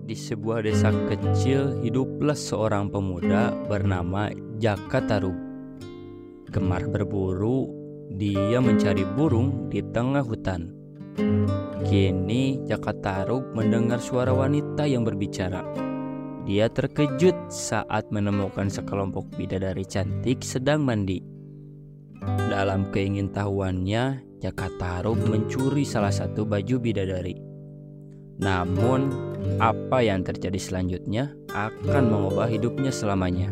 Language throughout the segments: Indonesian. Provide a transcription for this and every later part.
Di sebuah desa kecil hiduplah seorang pemuda bernama Jaka Tarub. Gemar berburu, dia mencari burung di tengah hutan. Kini Jaka Tarub mendengar suara wanita yang berbicara. Dia terkejut saat menemukan sekelompok bidadari cantik sedang mandi. Dalam keingintahuannya, Jaka Tarub mencuri salah satu baju bidadari. Namun, apa yang terjadi selanjutnya akan mengubah hidupnya selamanya.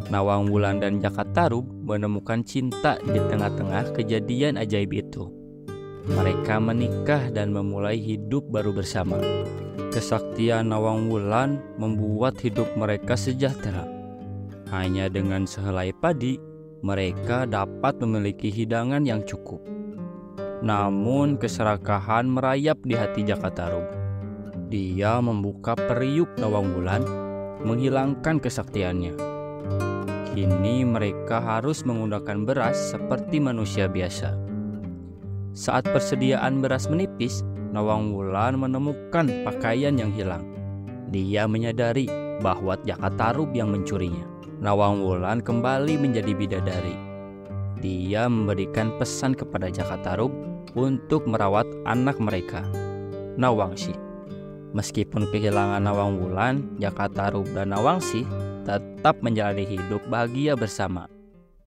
Nawang Wulan dan Jaka Tarub menemukan cinta di tengah-tengah kejadian ajaib itu. Mereka menikah dan memulai hidup baru bersama. Kesaktian Nawang Wulan membuat hidup mereka sejahtera. Hanya dengan sehelai padi, mereka dapat memiliki hidangan yang cukup. Namun keserakahan merayap di hati Jaka Tarub. Dia membuka periuk Nawang Wulan, menghilangkan kesaktiannya. Kini mereka harus menggunakan beras seperti manusia biasa. Saat persediaan beras menipis, Nawang Wulan menemukan pakaian yang hilang. Dia menyadari bahwa Jaka Tarub yang mencurinya. Nawang Wulan kembali menjadi bidadari. Dia memberikan pesan kepada Jaka Tarub untuk merawat anak mereka, Nawangsi. Meskipun kehilangan Nawang Wulan, Jaka Tarub dan Nawangsi tetap menjalani hidup bahagia bersama.